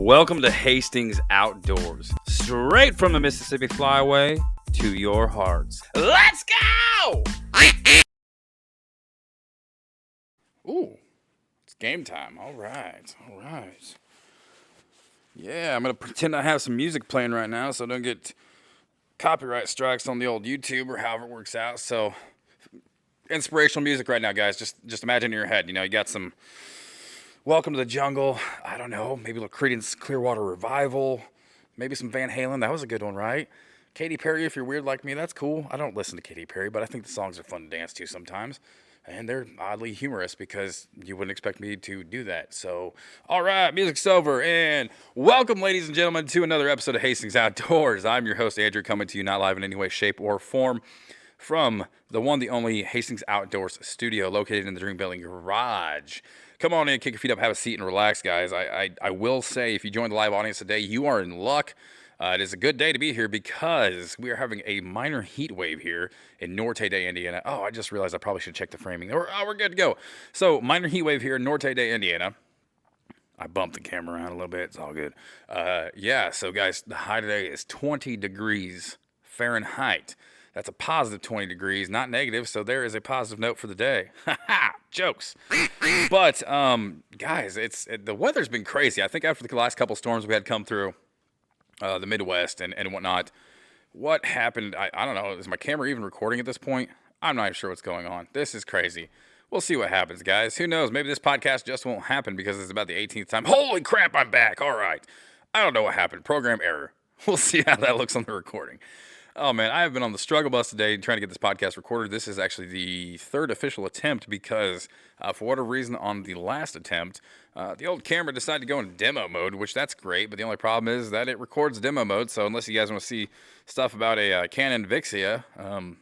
Welcome to Hastings Outdoors, straight from the Mississippi Flyway to your hearts. Let's go! Ooh, it's game time. All right. Yeah, I'm going to pretend I have some music playing right now so I don't get copyright strikes on the old YouTube or however it works out. So, inspirational music right now, guys. Just imagine in your head, you got some Welcome to the Jungle. I don't know, maybe a little Creedence Clearwater Revival. Maybe some Van Halen. That was a good one, right? Katy Perry, if you're weird like me, that's cool. I don't listen to Katy Perry, but I think the songs are fun to dance to sometimes. And they're oddly humorous because you wouldn't expect me to do that. So, all right, music's over. And welcome, ladies and gentlemen, to another episode of Hastings Outdoors. I'm your host, Andrew, coming to you not live in any way, shape, or form from the one, the only Hastings Outdoors studio located in the Dream Building Garage. Come on in, kick your feet up, have a seat, and relax, guys. I will say, if you joined the live audience today, you are in luck. It is a good day to be here because we are having a minor heat wave here in Norte de Indiana. Oh, I just realized I probably should check the framing. We're good to go. So, minor heat wave here in Norte de Indiana. I bumped the camera around a little bit. It's all good. So, guys, the high today is 20 degrees Fahrenheit. That's a positive 20 degrees, not negative, so there is a positive note for the day. Ha jokes. But, guys, the weather's been crazy. I think after the last couple storms we had come through the Midwest and whatnot, what happened, I don't know, is my camera even recording at this point? I'm not even sure what's going on. This is crazy. We'll see what happens, guys. Who knows? Maybe this podcast just won't happen because it's about the 18th time. Holy crap, I'm back. All right. I don't know what happened. Program error. We'll see how that looks on the recording. Oh, man, I have been on the struggle bus today trying to get this podcast recorded. This is actually the third official attempt because, for whatever reason, on the last attempt, the old camera decided to go in demo mode, which that's great, but the only problem is that it records demo mode, so unless you guys want to see stuff about a Canon Vixia, I'm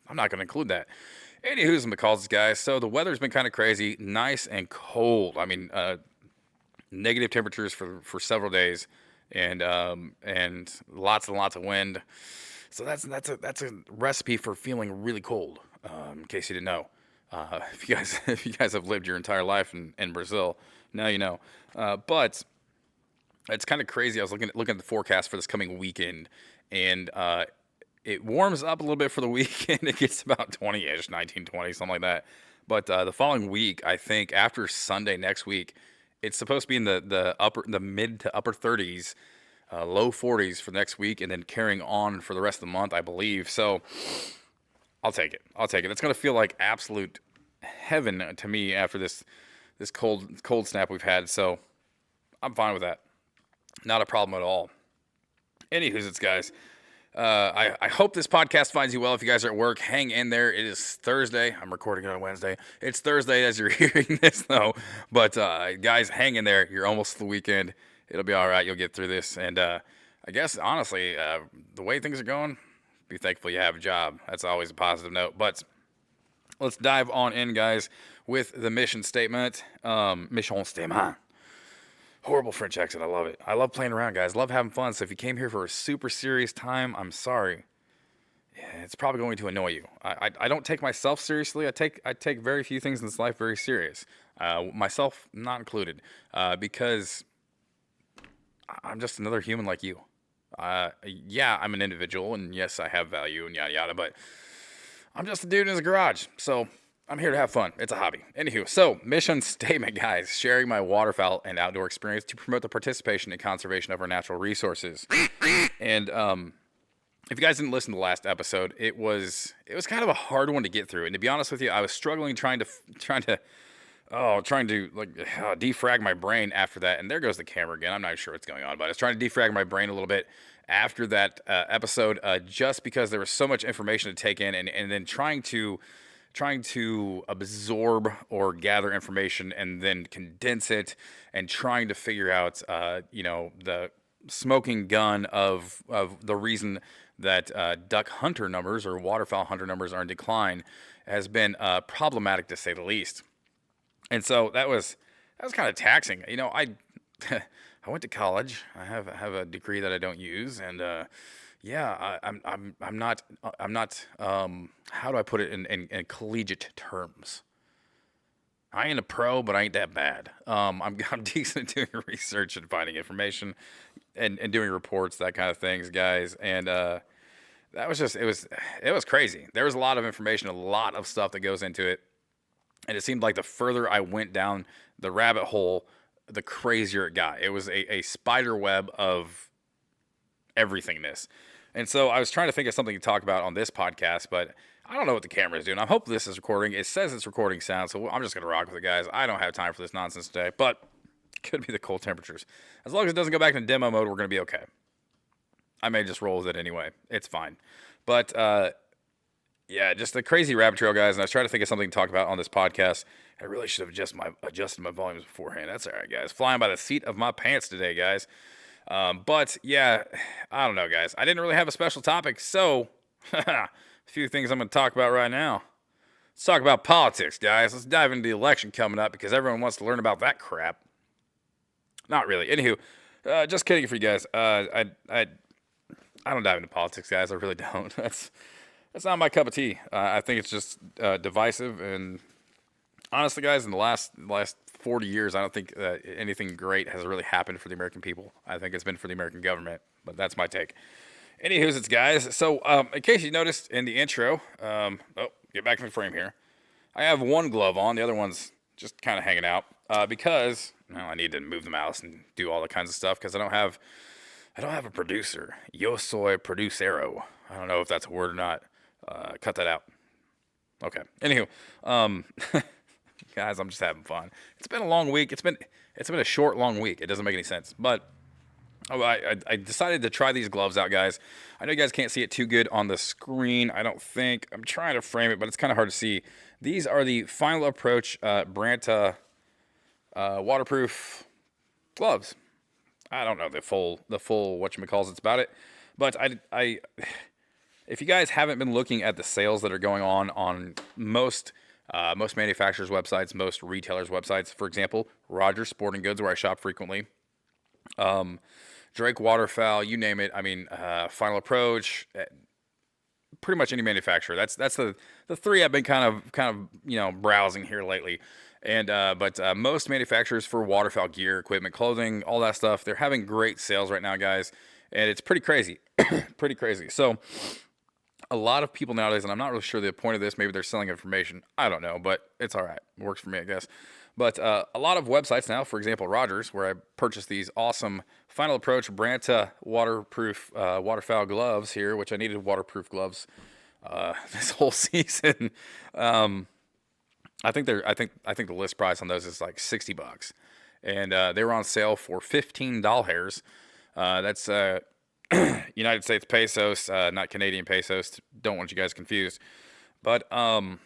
not going to include that. Anywho's and McCalls, guys, so the weather's been kind of crazy, nice and cold. I mean, negative temperatures for several days. And lots and lots of wind. So that's a recipe for feeling really cold. In case you didn't know, if you guys have lived your entire life in Brazil, now you know. But it's kind of crazy. I was looking at the forecast for this coming weekend, and it warms up a little bit for the weekend. It gets about 20-ish, 19, 20, something like that. But the following week, I think after Sunday next week, it's supposed to be in the mid to upper 30s, low 40s for next week, and then carrying on for the rest of the month, I believe. So I'll take it. It's going to feel like absolute heaven to me after this cold snap we've had. So I'm fine with that. Not a problem at all. Anywho's, guys. I hope this podcast finds you well. If you guys are at work, hang in there. It is Thursday. I'm recording it on Wednesday. It's Thursday as you're hearing this, though. But, guys, hang in there. You're almost to the weekend. It'll be all right. You'll get through this. And I guess, honestly, the way things are going, be thankful you have a job. That's always a positive note. But let's dive on in, guys, with the mission statement. Mission statement. Horrible French accent. I love it. I love playing around, guys. Love having fun. So if you came here for a super serious time, I'm sorry. Yeah, it's probably going to annoy you. I don't take myself seriously. I take very few things in this life very serious. Myself not included. Because I'm just another human like you. Yeah, I'm an individual, and yes, I have value and yada yada, but I'm just a dude in his garage. So I'm here to have fun. It's a hobby. Anywho, so mission statement, guys. Sharing my waterfowl and outdoor experience to promote the participation and conservation of our natural resources. And if you guys didn't listen to the last episode, it was kind of a hard one to get through. And to be honest with you, I was struggling trying to defrag my brain after that. And there goes the camera again. I'm not sure what's going on, but I was trying to defrag my brain a little bit after that episode, just because there was so much information to take in, and then trying to absorb or gather information and then condense it, and trying to figure out, the smoking gun of the reason that duck hunter numbers or waterfowl hunter numbers are in decline has been problematic, to say the least. And so that was kind of taxing. I I went to college. I have a degree that I don't use, and I'm not. How do I put it in collegiate terms? I ain't a pro, but I ain't that bad. I'm decent at doing research and finding information, and doing reports, that kind of things, guys. And that was just it was crazy. There was a lot of information, a lot of stuff that goes into it, and it seemed like the further I went down the rabbit hole, the crazier it got. It was a spider web of everythingness. And so I was trying to think of something to talk about on this podcast, but I don't know what the camera is doing. I hope this is recording. It says it's recording sound, so I'm just going to rock with it, guys. I don't have time for this nonsense today, but it could be the cold temperatures. As long as it doesn't go back into demo mode, we're going to be okay. I may just roll with it anyway. It's fine. But yeah, just a crazy rabbit trail, guys. And I was trying to think of something to talk about on this podcast. I really should have adjusted my volumes beforehand. That's all right, guys. Flying by the seat of my pants today, guys. But yeah, I don't know, guys. I didn't really have a special topic, so a few things I'm going to talk about right now. Let's talk about politics, guys. Let's dive into the election coming up because everyone wants to learn about that crap. Not really. Anywho, just kidding for you guys. I don't dive into politics, guys. I really don't. That's not my cup of tea. I think it's just divisive, and honestly, guys, in the last 40 years, I don't think anything great has really happened for the American people. I think it's been for the American government, but that's my take. Anywho's, it's guys. So, in case you noticed in the intro, get back in the frame here. I have one glove on, the other one's just kind of hanging out because I need to move the mouse and do all the kinds of stuff because I don't have a producer. Yo soy producero. I don't know if that's a word or not. Cut that out. Okay. Anywho, guys, I'm just having fun. It's been a long week. It's been a short, long week. It doesn't make any sense. But I decided to try these gloves out, guys. I know you guys can't see it too good on the screen, I don't think. I'm trying to frame it, but it's kind of hard to see. These are the Final Approach Branta waterproof gloves. I don't know the full whatchamacallits about it, but I if you guys haven't been looking at the sales that are going on most manufacturers' websites, most retailers' websites, for example, Rogers Sporting Goods, where I shop frequently, Drake Waterfowl, you name it. I mean, Final Approach, pretty much any manufacturer. That's the three I've been kind of browsing here lately. And but most manufacturers for waterfowl gear, equipment, clothing, all that stuff, they're having great sales right now, guys, and it's pretty crazy, pretty crazy. So a lot of people nowadays, and I'm not really sure the point of this, maybe they're selling information, I don't know, but it's all right, it works for me, I guess. But a lot of websites now, for example, Rogers, where I purchased these awesome Final Approach Branta waterproof waterfowl gloves here, which I needed waterproof gloves this whole season. I think the list price on those is like $60, and they were on sale for $15. That's United States pesos, not Canadian pesos. Don't want you guys confused, but yeah,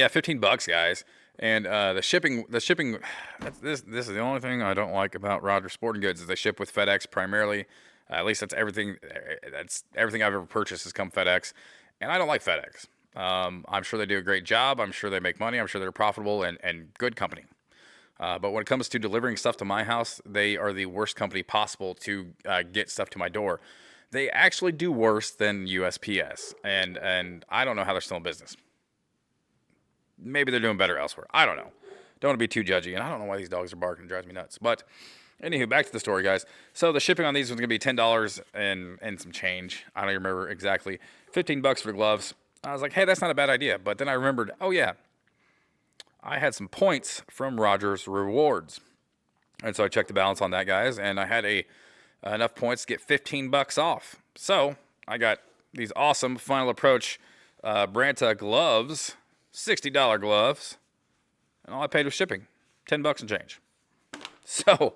$15, guys. And the shipping. This is the only thing I don't like about Rogers Sporting Goods is they ship with FedEx primarily. At least that's everything. That's everything I've ever purchased has come FedEx, and I don't like FedEx. I'm sure they do a great job. I'm sure they make money. I'm sure they're profitable and good company. But when it comes to delivering stuff to my house, they are the worst company possible to get stuff to my door. They actually do worse than USPS, and I don't know how they're still in business. Maybe they're doing better elsewhere. I don't know. Don't want to be too judgy, and I don't know why these dogs are barking. It drives me nuts. But anywho, back to the story, guys. So the shipping on these was going to be $10 and some change. I don't even remember exactly. $15 for the gloves. I was like, hey, that's not a bad idea. But then I remembered, oh yeah, I had some points from Rogers Rewards. And so I checked the balance on that, guys, and I had enough points to get $15 off. So I got these awesome Final Approach Branta gloves, $60 gloves, and all I paid was shipping, $10 and change. So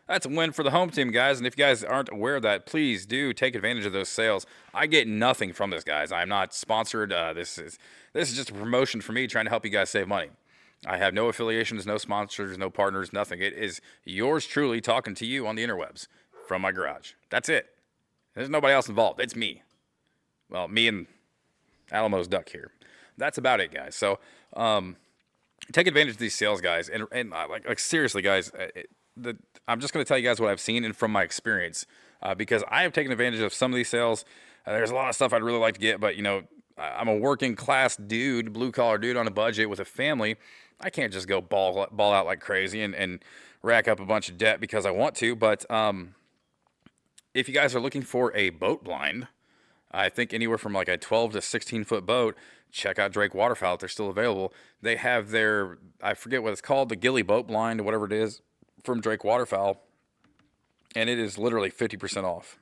that's a win for the home team, guys. And if you guys aren't aware of that, please do take advantage of those sales. I get nothing from this, guys. I'm not sponsored. This is just a promotion for me trying to help you guys save money. I have no affiliations, no sponsors, no partners, nothing. It is yours truly talking to you on the interwebs from my garage. That's it. There's nobody else involved. It's me. Well, me and Alamo's duck here. That's about it, guys. So take advantage of these sales, guys. And like seriously, guys, I'm just going to tell you guys what I've seen and from my experience because I have taken advantage of some of these sales. There's a lot of stuff I'd really like to get, but, I'm a working class dude, blue collar dude on a budget with a family. I can't just go ball out like crazy and rack up a bunch of debt because I want to. But if you guys are looking for a boat blind, I think anywhere from like a 12 to 16 foot boat, check out Drake Waterfowl if they're still available. They have their, I forget what it's called, the Gilly boat blind or whatever it is from Drake Waterfowl, and it is literally 50% off.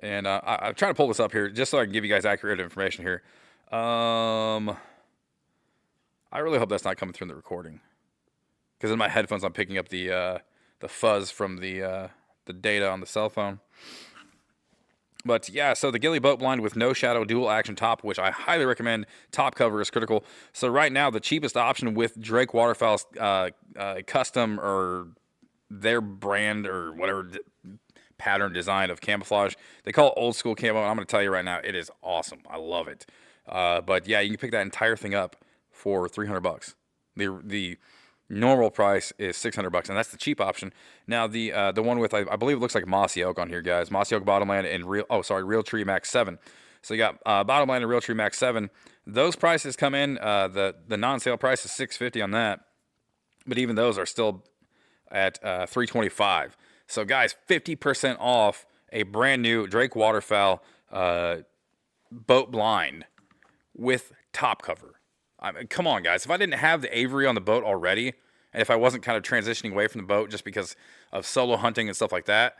And I'm trying to pull this up here just so I can give you guys accurate information here. I really hope that's not coming through in the recording, because in my headphones I'm picking up the fuzz from the data on the cell phone. But yeah, so the Gilly boat blind with no shadow dual action top, which I highly recommend. Top cover is critical. So right now, the cheapest option with Drake Waterfowl's custom or their brand or whatever pattern design of camouflage, they call it old school camo. And I'm going to tell you right now, it is awesome. I love it. But yeah, you can pick that entire thing up for $300. The normal price is $600, and that's the cheap option. Now the one with I believe it looks like mossy oak on here, guys. Mossy oak bottomland and real tree max 7. So you got bottomland and real tree max 7. Those prices come in. The non-sale price is $650 on that, but even those are still at $325. So guys, 50% off a brand new Drake Waterfowl boat blind with top cover. I mean, come on, guys. If I didn't have the Avery on the boat already, and if I wasn't kind of transitioning away from the boat just because of solo hunting and stuff like that,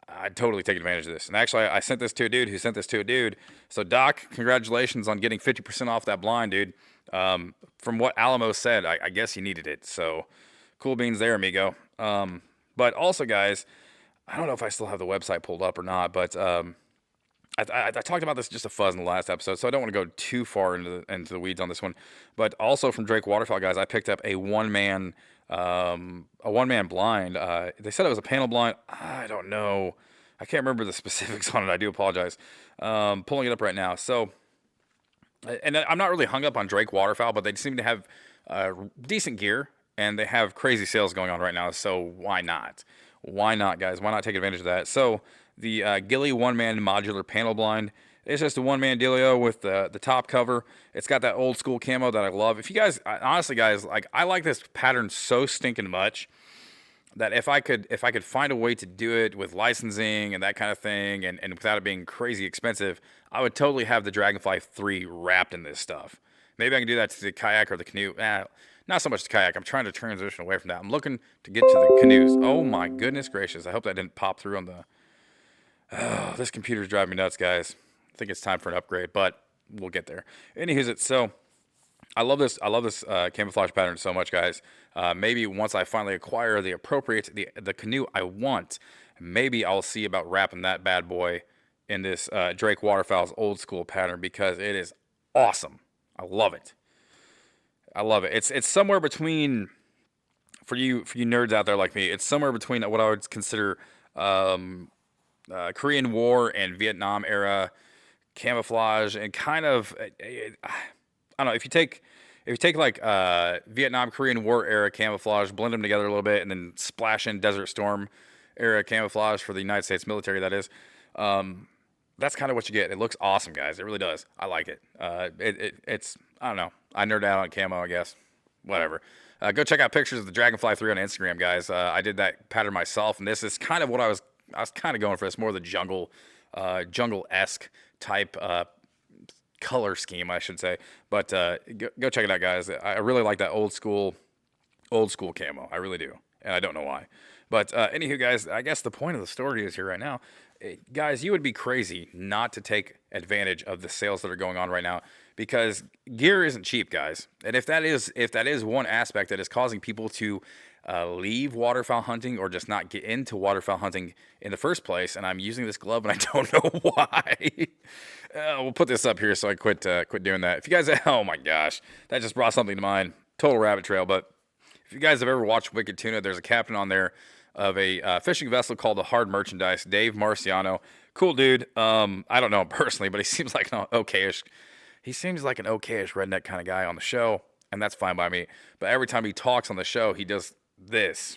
I'd totally take advantage of this. And actually, I sent this to a dude who sent this to a dude. So, Doc, congratulations on getting 50% off that blind, dude. From what Alamo said, I guess he needed it. So, cool beans there, amigo. But also, guys, I don't know if I still have the website pulled up or not, but I talked about this just a fuzz in the last episode, so I don't want to go too far into the weeds on this one. But also from Drake Waterfowl, guys, I picked up a one-man blind. They said it was a panel blind. I don't know. I can't remember the specifics on it. I do apologize. Pulling it up right now. So, and I'm not really hung up on Drake Waterfowl, but they seem to have decent gear, and they have crazy sales going on right now. So why not? Why not, guys? Why not take advantage of that? So the Gilly one-man modular panel blind. It's just a one-man dealio with the top cover. It's got that old school camo that I love. If you guys, honestly, guys, like I like this pattern so stinking much that if I could find a way to do it with licensing and that kind of thing, and without it being crazy expensive, I would totally have the Dragonfly 3 wrapped in this stuff. Maybe I can do that to the kayak or the canoe. Not so much the kayak. I'm trying to transition away from that. I'm looking to get to the canoes. Oh my goodness gracious! I hope that didn't pop through on the. Oh, this computer's driving me nuts, guys. I think it's time for an upgrade, but we'll get there. Anywho's, so I love this camouflage pattern so much, guys. Maybe once I finally acquire the appropriate the canoe I want, maybe I'll see about wrapping that bad boy in this Drake Waterfowl's old school pattern, because it is awesome. I love it. I love it. It's somewhere between, for you nerds out there like me, it's somewhere between what I would consider Korean War and Vietnam era camouflage, and kind of I don't know, if you take like Vietnam Korean War era camouflage, blend them together a little bit, and then splash in Desert Storm era camouflage for the United States military, that is. That's kind of what you get. It looks awesome, guys. It really does. I like it. It's I don't know. I nerd out on camo, I guess. Whatever. Go check out pictures of the Dragonfly 3 on Instagram, guys. I did that pattern myself, and this is kind of what I was kind of going for. This more of the jungle-esque type color scheme, I should say. But go check it out, guys. I really like that old school camo. I really do, and I don't know why. But anywho, guys, I guess the point of the story is here right now. Guys, you would be crazy not to take advantage of the sales that are going on right now, because gear isn't cheap, guys. And if that is one aspect that is causing people to leave waterfowl hunting or just not get into waterfowl hunting in the first place, and I'm using this glove and I don't know why. We'll put this up here so I quit doing that. If you guys, oh my gosh, that just brought something to mind. Total rabbit trail. But if you guys have ever watched Wicked Tuna, there's a captain on there of a fishing vessel called the Hard Merchandise, Dave Marciano. Cool dude. I don't know him personally, but he seems like an okayish redneck kind of guy on the show, and that's fine by me. But every time he talks on the show, he does this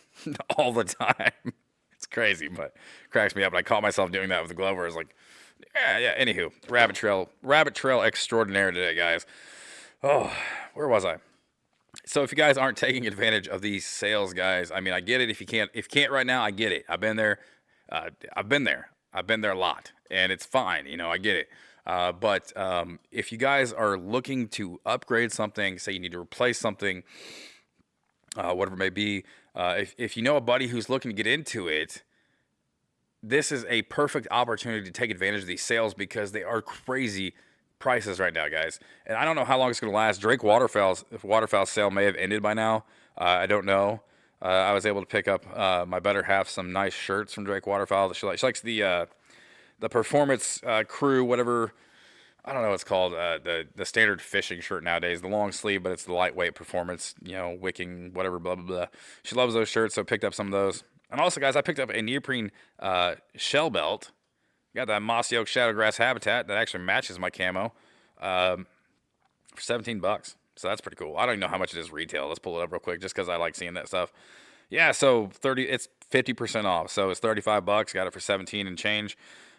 all the time. It's crazy, but cracks me up. And I caught myself doing that with the glove where I was like, yeah. Anywho, rabbit trail extraordinaire today, guys. Oh, where was I? So if you guys aren't taking advantage of these sales, guys, I mean, I get it. If you can't right now, I get it. I've been there. I've been there. I've been there a lot, and it's fine. I get it. But if you guys are looking to upgrade something, say you need to replace something, whatever it may be, if you know a buddy who's looking to get into it, this is a perfect opportunity to take advantage of these sales because they are crazy prices right now, guys. And I don't know how long it's going to last. Drake Waterfowl's sale may have ended by now. I don't know. I was able to pick up my better half some nice shirts from Drake Waterfowl. She likes the performance crew, whatever. I don't know what it's called. The standard fishing shirt nowadays, the long sleeve, but it's the lightweight performance, wicking, whatever, blah blah blah. She loves those shirts, so picked up some of those. And also, guys, I picked up a neoprene shell belt. Got that mossy oak shadowgrass habitat that actually matches my camo for $17. So that's pretty cool. I don't even know how much it is retail. Let's pull it up real quick, just because I like seeing that stuff. Yeah, so it's 50% off. So it's $35. Got it for 17 and change.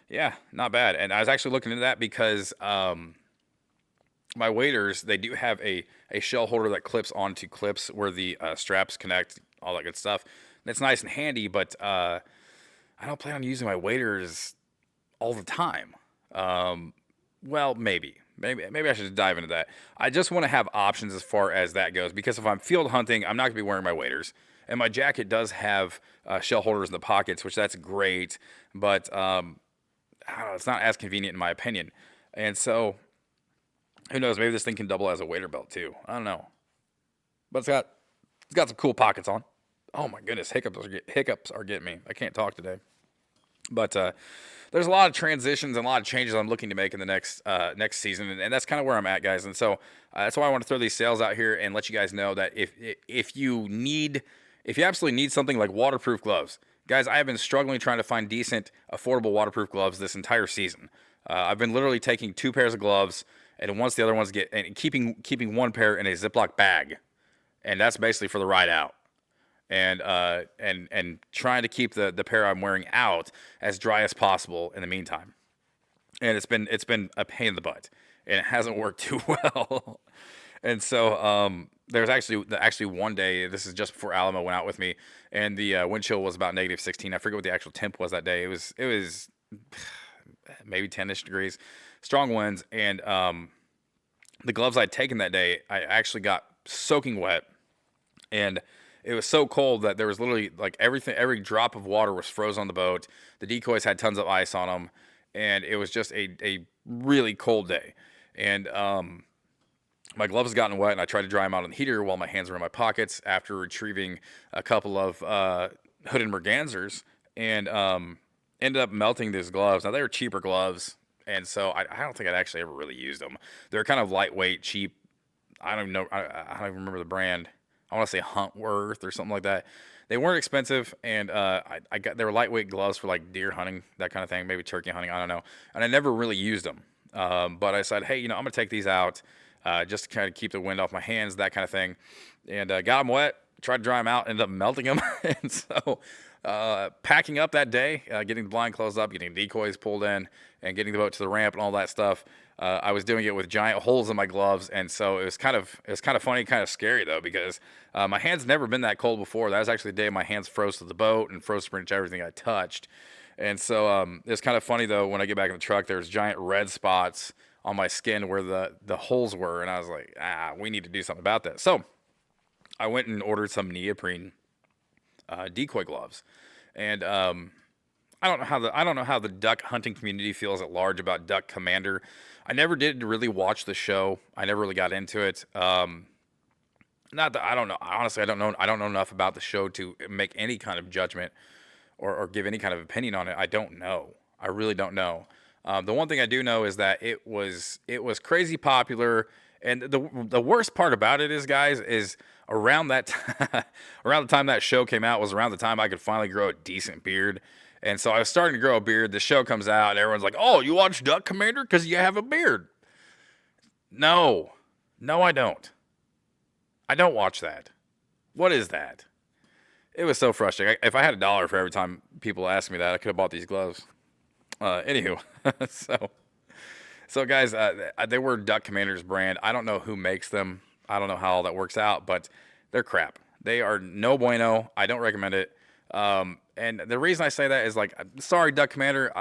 Yeah, not bad. And I was actually looking into that because my waders, they do have a shell holder that clips onto clips where the straps connect, all that good stuff. And it's nice and handy, but I don't plan on using my waders all the time. Well, maybe I should dive into that. I just want to have options as far as that goes, because if I'm field hunting, I'm not gonna be wearing my waders, and my jacket does have shell holders in the pockets, which that's great, but I don't know, it's not as convenient in my opinion. And so, who knows? Maybe this thing can double as a wader belt too. I don't know, but it's got some cool pockets on. Oh my goodness, hiccups are getting me. I can't talk today. But there's a lot of transitions and a lot of changes I'm looking to make in the next season, and that's kind of where I'm at, guys. And so that's why I want to throw these sales out here and let you guys know that if you absolutely need something like waterproof gloves, guys, I have been struggling trying to find decent, affordable waterproof gloves this entire season. I've been literally taking 2 pairs of gloves, and once the other ones and keeping one pair in a Ziploc bag, and that's basically for the ride out. And trying to keep the pair I'm wearing out as dry as possible in the meantime. And it's been a pain in the butt, and it hasn't worked too well. And so there's actually one day, this is just before Alamo went out with me, and the wind chill was about -16. I forget what the actual temp was that day. It was maybe 10ish degrees, strong winds, and the gloves I'd taken that day, I actually got soaking wet, and it was so cold that there was literally like every drop of water was frozen on the boat. The decoys had tons of ice on them, and it was just a really cold day. And my gloves gotten wet, and I tried to dry them out on the heater while my hands were in my pockets after retrieving a couple of hooded mergansers, and ended up melting these gloves. Now, they were cheaper gloves, and so I don't think I'd actually ever really used them. They're kind of lightweight, cheap. I don't even know. I don't even remember the brand. I want to say Huntworth or something like that. They weren't expensive, and they were lightweight gloves for like deer hunting, that kind of thing, maybe turkey hunting, I don't know. And I never really used them. But I said, hey, I'm gonna take these out just to kind of keep the wind off my hands, that kind of thing. And got them wet, tried to dry them out, ended up melting them. And so packing up that day, getting the blind closed up, getting decoys pulled in, and getting the boat to the ramp and all that stuff. I was doing it with giant holes in my gloves, and so it was kind of funny, kind of scary though, because my hands never been that cold before. That was actually the day my hands froze to the boat and froze pretty much everything I touched. And so it's kind of funny though, when I get back in the truck, there's giant red spots on my skin where the holes were, and I was like, we need to do something about that. So I went and ordered some neoprene decoy gloves, and I don't know how the duck hunting community feels at large about Duck Commander. I never did really watch the show. I never really got into it. Not that I don't know. Honestly, I don't know. I don't know enough about the show to make any kind of judgment or give any kind of opinion on it. I don't know. I really don't know. The one thing I do know is that it was crazy popular, and the worst part about it is, guys, is around that around the time that show came out was around the time I could finally grow a decent beard. And so I was starting to grow a beard. The show comes out, and everyone's like, "Oh, you watch Duck Commander because you have a beard?" No, I don't. I don't watch that. What is that? It was so frustrating. If I had $1 for every time people asked me that, I could have bought these gloves. Anywho, so guys, they were Duck Commander's brand. I don't know who makes them. I don't know how all that works out, but they're crap. They are no bueno. I don't recommend it. And the reason I say that is like, sorry, Duck Commander.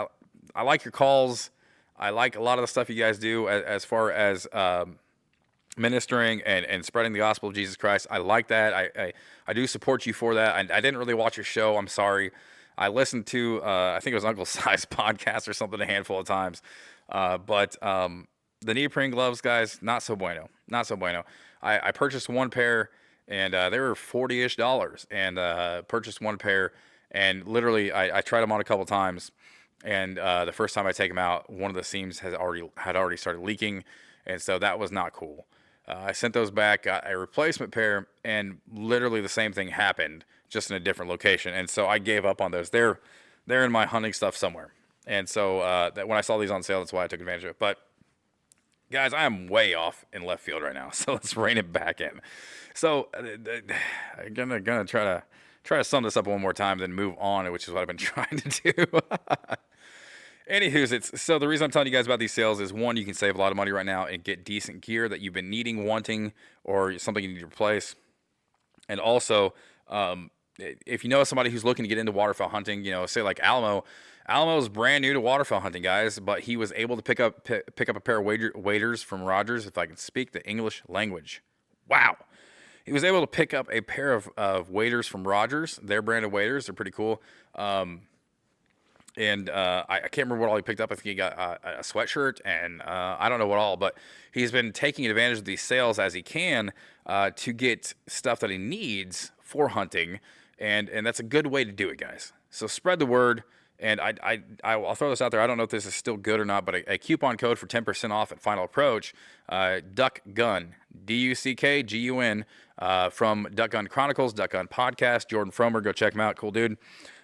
I like your calls. I like a lot of the stuff you guys do as far as ministering and spreading the gospel of Jesus Christ. I like that. I do support you for that. I didn't really watch your show. I'm sorry. I listened to, I think it was Uncle Si's podcast or something a handful of times. But the neoprene gloves, guys, not so bueno. Not so bueno. I purchased one pair, and they were $40-ish, and purchased one pair, and literally I tried them on a couple times, and the first time I take them out, one of the seams had already started leaking, and so that was not cool. I sent those back, got a replacement pair, and literally the same thing happened, just in a different location. And so I gave up on those. They're in my hunting stuff somewhere. And so that when I saw these on sale, that's why I took advantage of it. But guys, I am way off in left field right now, so let's rein it back in. So I'm gonna try to sum this up one more time, then move on, which is what I've been trying to do. Anywho's, so the reason I'm telling you guys about these sales is, one, you can save a lot of money right now and get decent gear that you've been needing, wanting, or something you need to replace. And also, if you know somebody who's looking to get into waterfowl hunting, say like Alamo. Alamo's brand new to waterfowl hunting, guys, but he was able to pick up a pair of waders from Rogers, if I can speak the English language. Wow. He was able to pick up a pair of waders from Rogers, their brand of waders. They're pretty cool. And I can't remember what all he picked up. I think he got a sweatshirt and I don't know what all, but he's been taking advantage of these sales as he can to get stuff that he needs for hunting, and that's a good way to do it, guys. So spread the word, and I'll throw this out there. I don't know if this is still good or not, but a coupon code for 10% off at Final Approach, Duck Gun, DUCKGUN, from Duck Gun Chronicles, Duck Gun Podcast, Jordan Fromer. Go check him out, cool dude.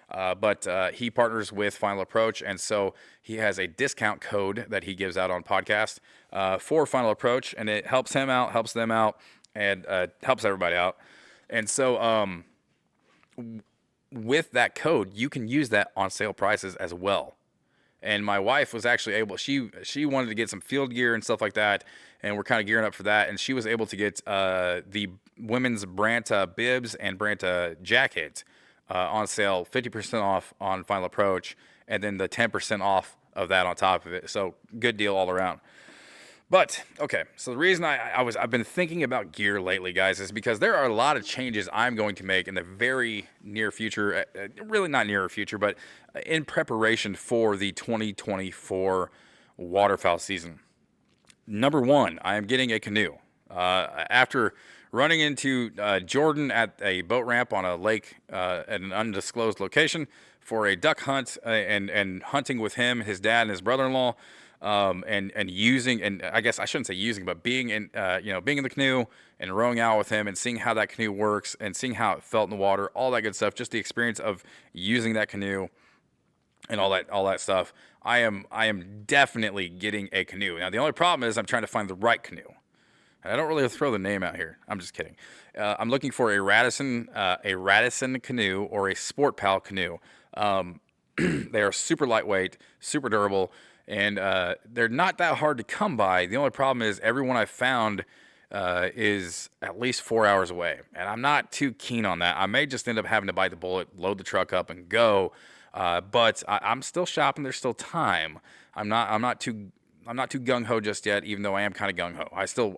But he partners with Final Approach, and so he has a discount code that he gives out on podcast for Final Approach, and it helps him out, helps them out, and helps everybody out. And so with that code, you can use that on sale prices as well. And my wife was actually able, she wanted to get some field gear and stuff like that, and we're kind of gearing up for that, and she was able to get the women's Branta bibs and Branta jacket on sale, 50% off on Final Approach, and then the 10% off of that on top of it. So good deal all around. But okay, so the reason I've been thinking about gear lately, guys, is because there are a lot of changes I'm going to make in the very near future, really not near future, but in preparation for the 2024 waterfowl season. Number one, I am getting a canoe. After running into Jordan at a boat ramp on a lake at an undisclosed location for a duck hunt, and hunting with him, his dad, and his brother-in-law, and using, and I guess I shouldn't say using, but being in the canoe and rowing out with him and seeing how that canoe works and seeing how it felt in the water, all that good stuff. Just the experience of using that canoe and all that stuff. I am definitely getting a canoe. Now the only problem is I'm trying to find the right canoe. I don't really throw the name out here. I'm just kidding. I'm looking for a Radisson canoe or a Sport Pal canoe. They are super lightweight, super durable, and they're not that hard to come by. The only problem is every one I've found is at least 4 hours away, and I'm not too keen on that. I may just end up having to bite the bullet, load the truck up, and go. But I'm still shopping. There's still time. I'm not too gung-ho just yet, even though I am kind of gung-ho.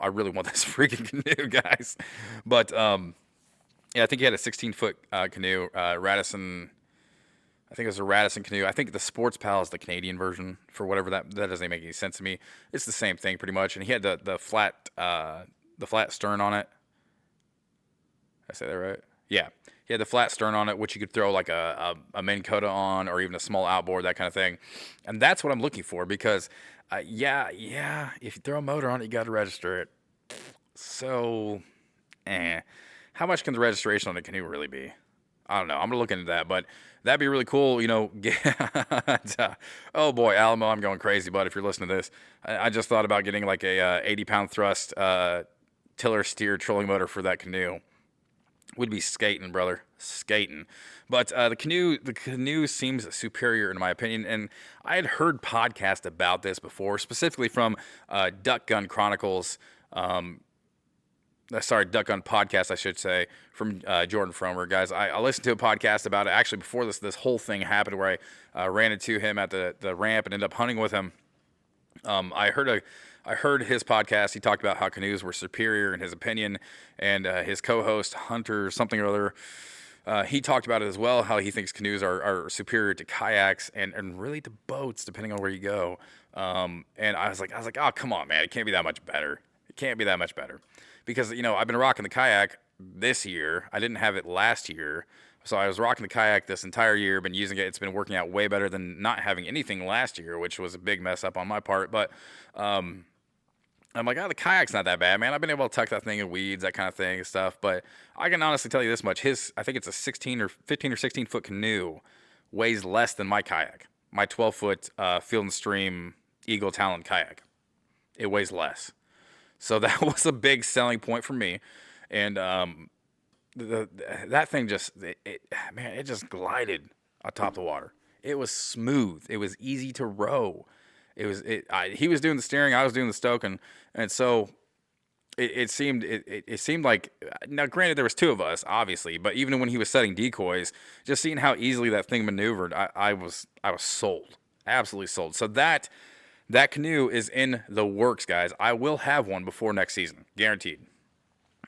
I really want this freaking canoe, guys. But, yeah, I think he had a 16-foot canoe, Radisson. I think it was a Radisson canoe. I think the Sports Pal is the Canadian version, for whatever that doesn't make any sense to me. It's the same thing pretty much. And he had the flat stern on it. Did I say that right? Yeah. He had the flat stern on it, which you could throw like a Minn Kota on, or even a small outboard, that kind of thing. And that's what I'm looking for, because if you throw a motor on it, you got to register it. So, how much can the registration on a canoe really be? I don't know. I'm going to look into that, but that'd be really cool, oh boy, Alamo, I'm going crazy, bud, if you're listening to this. I just thought about getting like a 80-pound thrust tiller steer trolling motor for that canoe. Would be skating, brother, skating. But the canoe seems superior in my opinion, and I had heard podcasts about this before, specifically from Duck Gun Chronicles. Duck Gun podcast, I should say, from Jordan Fromer, guys. I listened to a podcast about it actually before this whole thing happened, where I ran into him at the ramp and ended up hunting with him. I heard his podcast. He talked about how canoes were superior in his opinion, and his co-host Hunter something or other. He talked about it as well, how he thinks canoes are superior to kayaks and really to boats, depending on where you go. And I was like, oh, come on, man. It can't be that much better. It can't be that much better. Because, I've been rocking the kayak this year. I didn't have it last year. So I was rocking the kayak this entire year, been using it. It's been working out way better than not having anything last year, which was a big mess up on my part. But I'm like, oh, the kayak's not that bad, man. I've been able to tuck that thing in weeds, that kind of thing and stuff. But I can honestly tell you this much. I think it's a 15 or 16 foot canoe weighs less than my kayak. My 12-foot Field and Stream Eagle Talon kayak. It weighs less. So that was a big selling point for me. And that thing just, it just glided atop the water. It was smooth. It was easy to row. He was doing the steering, I was doing the stoking, and so it seemed like, now granted there was two of us obviously, but even when he was setting decoys, just seeing how easily that thing maneuvered, I was sold, absolutely sold. So that canoe is in the works, guys. I will have one before next season, guaranteed.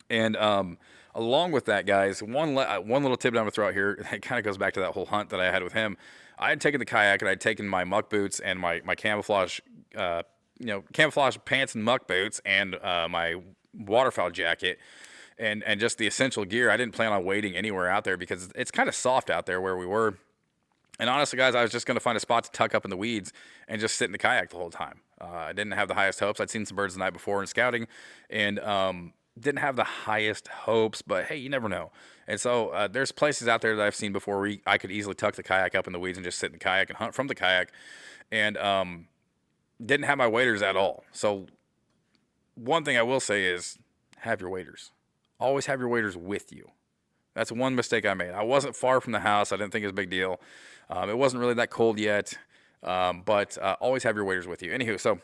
And along with that, guys, one little tip I'm gonna throw out here. It kind of goes back to that whole hunt that I had with him. I had taken the kayak and I'd taken my muck boots and my camouflage, camouflage pants and muck boots and my waterfowl jacket and just the essential gear. I didn't plan on wading anywhere out there because it's kind of soft out there where we were. And honestly, guys, I was just going to find a spot to tuck up in the weeds and just sit in the kayak the whole time. I didn't have the highest hopes. I'd seen some birds the night before in scouting and didn't have the highest hopes, but hey, you never know. And so there's places out there that I've seen before where I could easily tuck the kayak up in the weeds and just sit in the kayak and hunt from the kayak, and didn't have my waders at all. So one thing I will say is have your waders. Always have your waders with you. That's one mistake I made. I wasn't far from the house. I didn't think it was a big deal. It wasn't really that cold yet, but always have your waders with you. Anywho, so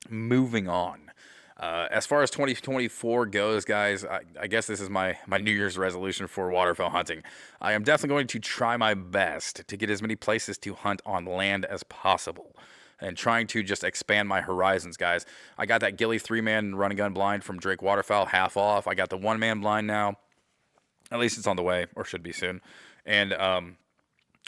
moving on. As far as 2024 goes, guys, I guess this is my New Year's resolution for waterfowl hunting. I am definitely going to try my best to get as many places to hunt on land as possible and trying to just expand my horizons, guys. I got that ghillie 3-man run and gun blind from Drake Waterfowl, half off. I got the 1-man blind now. At least it's on the way, or should be soon. And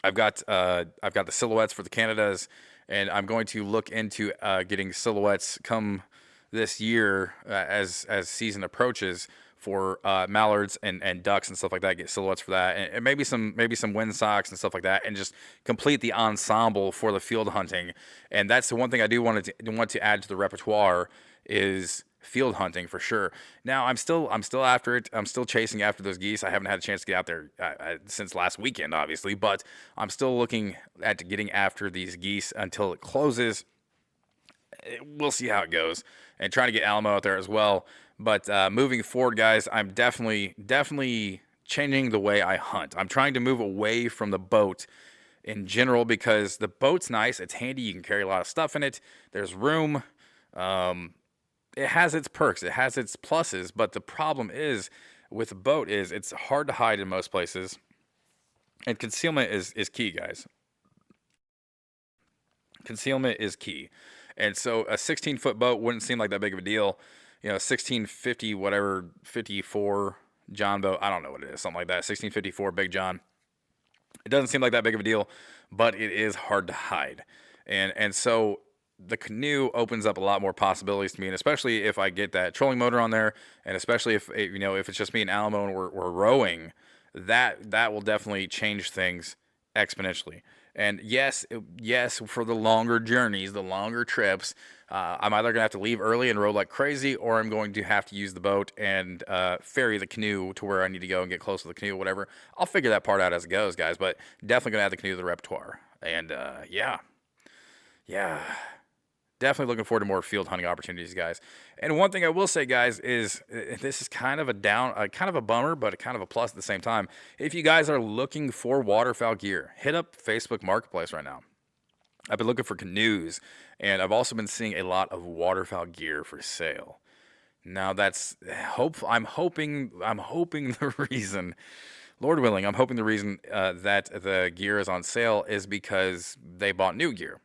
I've got the silhouettes for the Canadas, and I'm going to look into getting silhouettes come this year as season approaches for mallards and ducks and stuff like that. Get silhouettes for that, and maybe some wind socks and stuff like that, and just complete the ensemble for the field hunting. And that's the one thing I do want to add to the repertoire is field hunting for sure. Now I'm still after it. I'm still chasing after those geese. I haven't had a chance to get out there since last weekend, obviously, but I'm still looking at getting after these geese until it closes. We'll see how it goes, and trying to get Alamo out there as well. But moving forward, guys, I'm definitely changing the way I hunt. I'm trying to move away from the boat in general because the boat's nice. It's handy. You can carry a lot of stuff in it. There's room. It has its perks. It has its pluses. But the problem is with the boat is it's hard to hide in most places, and concealment is key, guys. Concealment is key. And so a 16-foot boat wouldn't seem like that big of a deal. 1650, whatever, 54 John boat. I don't know what it is, something like that. 1654 Big John. It doesn't seem like that big of a deal, but it is hard to hide. And so the canoe opens up a lot more possibilities to me, and especially if I get that trolling motor on there, and especially if it's just me and Alamo and we're rowing, that will definitely change things exponentially. And yes, for the longer journeys, the longer trips, I'm either going to have to leave early and row like crazy, or I'm going to have to use the boat and ferry the canoe to where I need to go and get close to the canoe, whatever. I'll figure that part out as it goes, guys, but definitely going to add the canoe to the repertoire. And yeah. Definitely looking forward to more field hunting opportunities, guys. And one thing I will say, guys, is this is kind of kind of a bummer, but kind of a plus at the same time. If you guys are looking for waterfowl gear, hit up Facebook Marketplace right now. I've been looking for canoes, and I've also been seeing a lot of waterfowl gear for sale. Now that's I'm hoping the reason, Lord willing, I'm hoping the reason that the gear is on sale is because they bought new gear,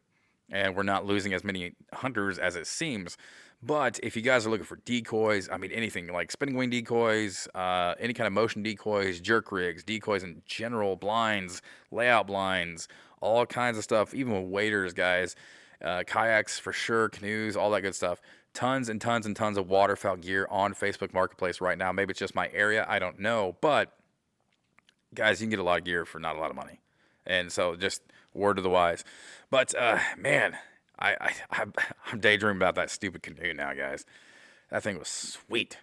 and we're not losing as many hunters as it seems. But if you guys are looking for decoys, I mean anything like spinning wing decoys, any kind of motion decoys, jerk rigs, decoys in general, blinds, layout blinds, all kinds of stuff, even with waders, guys, kayaks for sure, canoes, all that good stuff. Tons and tons and tons of waterfowl gear on Facebook Marketplace right now. Maybe it's just my area, I don't know. But guys, you can get a lot of gear for not a lot of money. And so just word to the wise. But man, I'm daydreaming about that stupid canoe now, guys. That thing was sweet.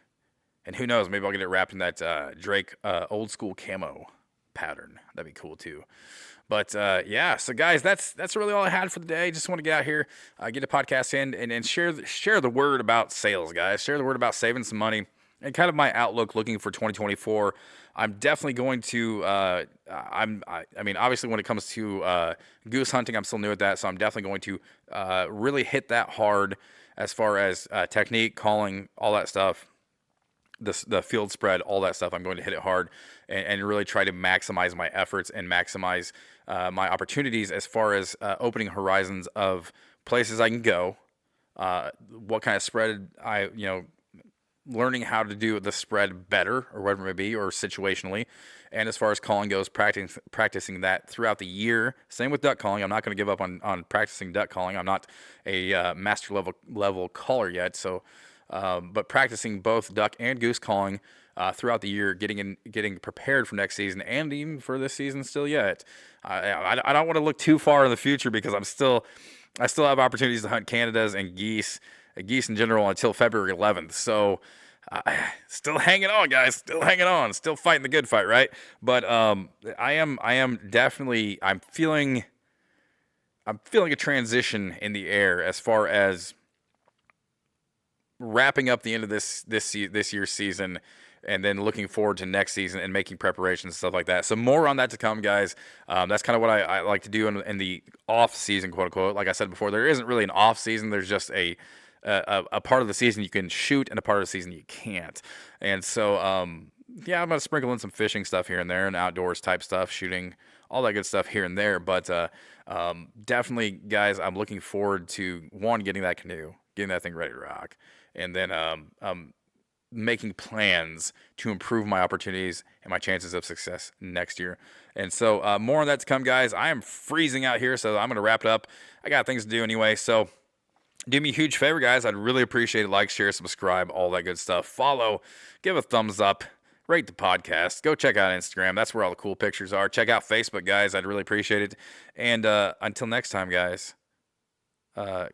And who knows, maybe I'll get it wrapped in that Drake old school camo pattern. That'd be cool too. But yeah, so guys, that's really all I had for the day. Just want to get out here, get a podcast in, and share the word about sales, guys. Share the word about saving some money and kind of my outlook looking for 2024. I'm definitely going to. I mean, obviously, when it comes to goose hunting, I'm still new at that, so I'm definitely going to really hit that hard as far as technique, calling, all that stuff. The field spread, all that stuff, I'm going to hit it hard and really try to maximize my efforts and maximize my opportunities as far as opening horizons of places I can go, what kind of spread learning how to do the spread better or whatever it may be, or situationally. And as far as calling goes, practicing that throughout the year. Same with duck calling. I'm not going to give up on practicing duck calling. I'm not a master level caller yet, so but practicing both duck and goose calling throughout the year, getting prepared for next season and even for this season still yet. I don't want to look too far in the future because I still have opportunities to hunt Canadas and geese in general until February 11th. So still hanging on, guys. Still hanging on. Still fighting the good fight, right? But I am definitely feeling a transition in the air as far as wrapping up the end of this year's season, and then looking forward to next season and making preparations and stuff like that. So more on that to come, guys. That's kind of what I like to do in the off season, quote unquote. Like I said before, there isn't really an off season. There's just a part of the season you can shoot and a part of the season you can't. And so, yeah, I'm going to sprinkle in some fishing stuff here and there and outdoors type stuff, shooting, all that good stuff here and there. But definitely, guys, I'm looking forward to, one, getting that canoe, getting that thing ready to rock, and then making plans to improve my opportunities and my chances of success next year. And so more on that to come, guys. I am freezing out here, so I'm going to wrap it up. I got things to do anyway, so do me a huge favor, guys. I'd really appreciate it. Like, share, subscribe, all that good stuff. Follow, give a thumbs up, rate the podcast. Go check out Instagram. That's where all the cool pictures are. Check out Facebook, guys. I'd really appreciate it. And until next time, guys,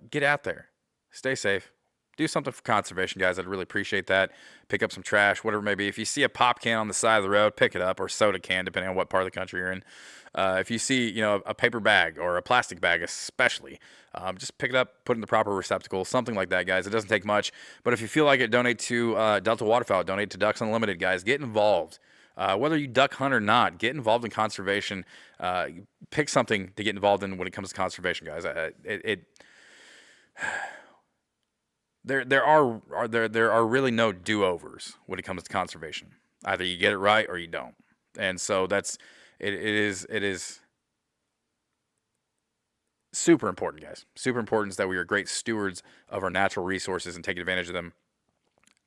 get out there. Stay safe. Do something for conservation, guys. I'd really appreciate that. Pick up some trash, whatever it may be. If you see a pop can on the side of the road, pick it up, or soda can, depending on what part of the country you're in. If you see, a paper bag or a plastic bag, especially, just pick it up, put it in the proper receptacle, something like that, guys. It doesn't take much. But if you feel like it, donate to Delta Waterfowl, donate to Ducks Unlimited, guys. Get involved. Whether you duck hunt or not, get involved in conservation. Pick something to get involved in when it comes to conservation, guys. There are really no do-overs when it comes to conservation. Either you get it right or you don't. And so it is super important, guys. Super important is that we are great stewards of our natural resources and take advantage of them,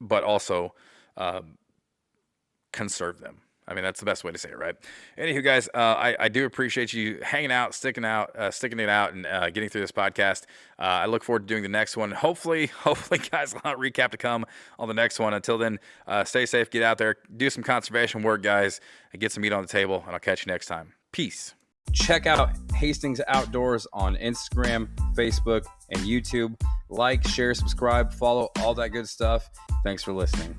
but also conserve them. I mean, that's the best way to say it, right? Anywho, guys, I do appreciate you hanging out, sticking it out, and getting through this podcast. I look forward to doing the next one. Hopefully, guys, a lot of recap to come on the next one. Until then, stay safe, get out there, do some conservation work, guys, and get some meat on the table, and I'll catch you next time. Peace. Check out Hastings Outdoors on Instagram, Facebook, and YouTube. Like, share, subscribe, follow, all that good stuff. Thanks for listening.